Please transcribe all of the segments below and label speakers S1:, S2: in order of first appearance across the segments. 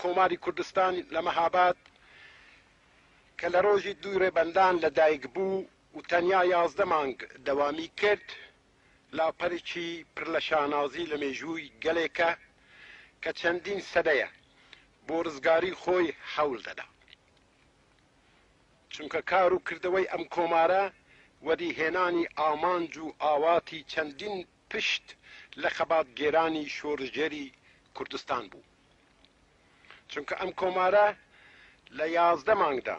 S1: کۆماری کوردستان لە مەهاباد کە لە ڕۆژی دوی ڕێبەندان لەدایک بوو و تەنیا 11 مانگ دەوامی کرد لاپەرێکی پڕ لە شانازی لە مێژووی گەلێکە کە چەندین سەدەیە بۆ ڕزگاری خۆی هەوڵ دەدا. چونکە کار و کردەوەی ئەم کۆمارە وەریهێنانی ئامانج و ئاواتی چەندین پشت لە خەباتگێرانی شۆڕژێری کوردستان بوو. چونکە ئەم کۆمارە لە 11 مانگدا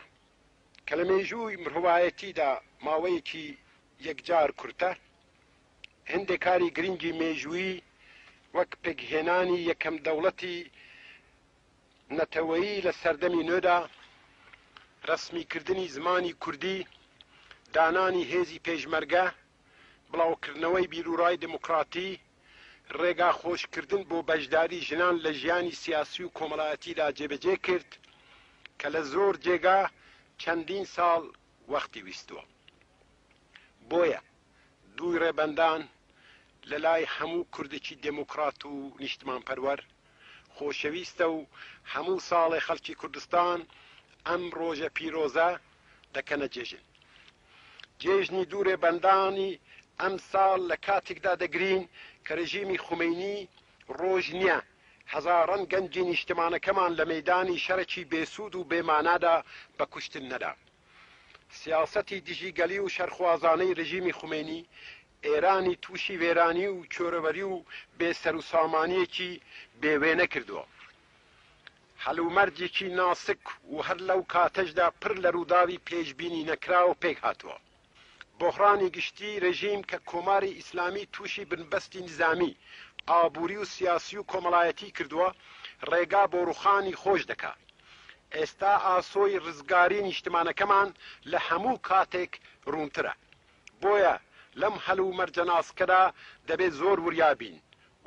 S1: کە لە مێژووی مرۆڤایەتیدا ماوەیەکی یەکجار کورتە، هەندێک کاری گرنگی مێژووی وەک پێکهێنانی یەکەم دەوڵەتی نەتەوەیی لە سەردەمی نوێدا، ڕسمیکردنی زمانی کوردی، دانانی هێزی پێشمەرگە، بڵاوکردنەوەی بیرروڕای دموکراتی، ڕێگا خۆشکردن بۆ بەشداری ژنان لە ژیانی سیاسی و کۆمەڵایەتیدا جێبەجێ کرد کە لە زۆر جێگا چەندین ساڵ وەختی ویستووە. بۆیە دووی ڕێبەندان لە لای هەموو کوردێکی دموکرات و نیشتمانپەروەر خۆشەویستە و هەموو ساڵی خەڵکی کوردستان ئەم ڕۆژە پیرۆزە دەکەنە جێژن. جێژنی دوو ڕێبەندانی ئەم ساڵ لە کاتێکدا دەگرین کە رژیمی خومینی ڕۆژ نییە هەزاران گەنجی نیشتمانەکەمان لە مەیدانی شەرەکی بێسوود و بێمانادا بە کوشتن نەدا. سیاسەتی دژیگەلی و شەرخوازانەی رژیمی خومینی ئێرانی تووشی وێرانی و چۆرەوەری و بێسەر و سامانیەکی بێوێنە کردووە. هەلومەرجێکی ناسک و هەر لەو کاتەشدا پڕ لە ڕووداوی پێشبینی نەکراوە پێک هاتووە. بۆحرانی گشتی رژیم کە کۆماری ئیسلامی تووشی بنبەستی نظامی، ئابووری و سیاسی و کۆمەڵایەتی کردووە، ڕێگا بۆ ڕوخانی خۆش دەکات. ئێستا ئاسۆی ڕزگاری نیشتمانەکەمان لە هەموو کاتێک ڕوونترە. بۆیە لەم هەلومەرجە ناسکەدا دەبێت زۆر وریابین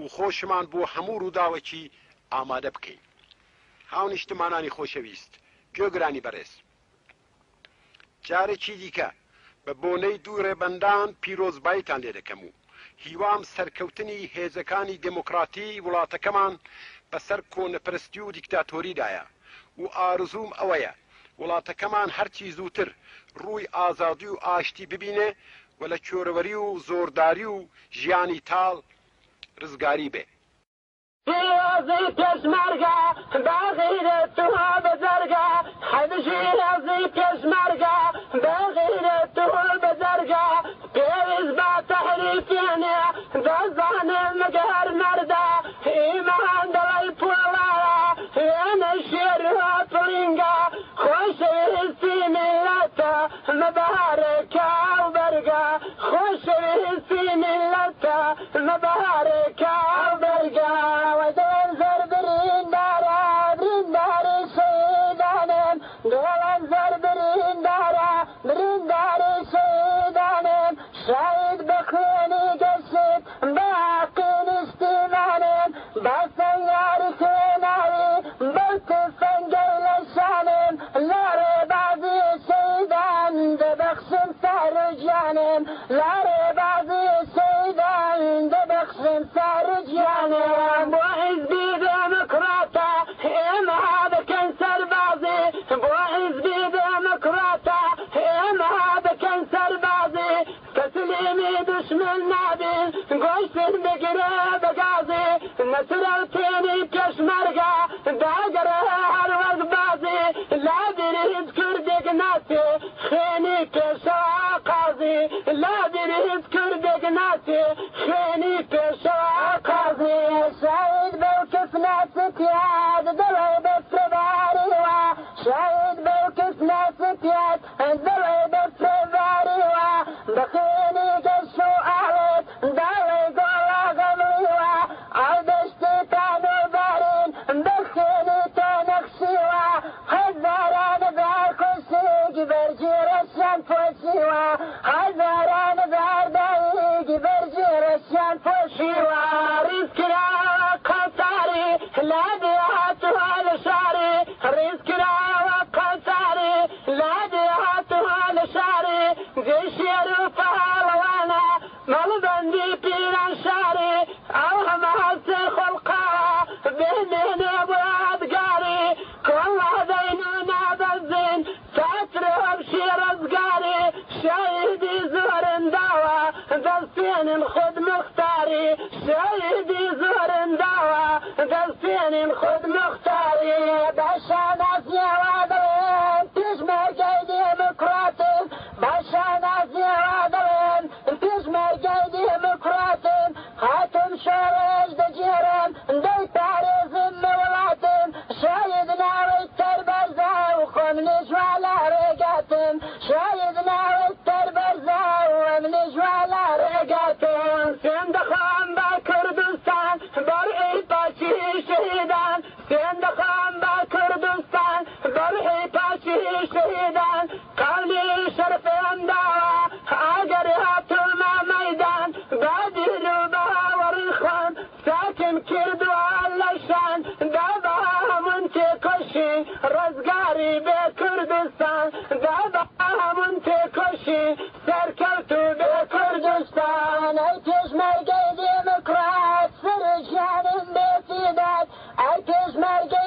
S1: و خۆشمان بۆ هەموو ڕووداوێکی ئامادە بکەین. هاو نیشتمانانی خۆشەویست، گوێگرانی بەڕێز، جارێکی دیکە بە بۆنەی دوو ڕێبەندان پیرۆزباییتان لێ دەکەم و هیوام سەرکەوتنی هێزەکانی دموکراتی وڵاتەکەمان بەسەر کۆنەپەرستی و دیکتاتۆریدایە و ئارزوم ئەوەیە وڵاتەکەمان هەرچی زووتر ڕووی ئازادی و ئاشتی ببینێ و لە چۆرەوەری و زۆرداری و ژیانی تاڵ ڕزگاری بێ.
S2: پیرۆزی پێشمەرگە بەغیرەتەوە بەزەرگە، حەدژی هێزی پێشمەرگە بەغیرەتەوە بەزەرگە، پێویست بە تەحریفێنێ دەزانێ مەگەر مەردە، ئیمان دەڵی پوڵایە وێنە شێر هاتڵینگە، خۆشەویستی میلەتە مەبارەکە و بەرگە، خۆشەویستی میلەتە مەبارەکە و بەرگە. شاید بخوێنی گەشت باقین ئیشتیمانم بەسەیاری خوێناوی بەڵکو فەنگەی لە شانم لە ڕێبازی شەیدان دەبەخشم سار و گیانم، لە ڕێبازی شەیدان دەبەخشم سار و گیانم. بۆ حیزبی دموکراتە ئێمە دەکەن سەربازی، بۆ حیزبی دموکراتە ئێمە دەکەن سەربازی، تسليمي دشمن نابين قوشتن بقرا بقازي، نسرتيني كشمرقة داقرا عروق بازي، لا دريد كردق ناسي خيني كشا قازي، لا دريد كردق ناسي خيني كشا قازي. شاهد بوكس ناسك ياد دلعي بفرباريوا، شاهد بوكس ناسك ياد دلعي بفرباريوا، بخيني قشو أعرض داوي قولا غميوة، عالبشتي تانو بارين بخيني تانخشيوة، هزاران بار خشيق برجي رشان فوشيوة، هزاران بار دايق برجي رشان فوشيوة. رزقنا وقتاري لا ديهاتها لشاري، رزقنا وقتاري لا ديهاتها لشاري، جيشيرو فهالوانا مالبندي بيران شاري، اوهم هالسي خلقا بينين ابواد قاري، دەستێنین خود مختاری بەشانازیە وادڵێن پێشمەرگەی دێموکراتن بەشانازیە وادڵێن پێشمەرگەی دێموکراتن هاتم شۆڕێژ دەگێرن دەی پارێزم وڵاتن شاید ناوەی تەربەرزا و خۆم نێژوا لە ڕێگاتن شاید ناوەی تەربەرزا و ئەم نێژوا لە ڕێگاتن سێندەخۆم بە کوردستان بەرئەی پاچی شەهیدان سێندەخۆم بە کوردستان بەرئەی پاچی شەهیدان قەولی شەرفێم داوە ئەگەر هاتوومە مەیدان بادیر و باوەڕی خۆم ساکن کردووە لەشان دا بە هەمون تێکۆشی ڕزگاری بێ کوردستان دا بە هەمون تێکۆشی سەرکەوت و بێ کوردستان ئەی پێشمەرگەی دێموکرات سەرژیانم بێتیداد ئەی پێشمەرگەی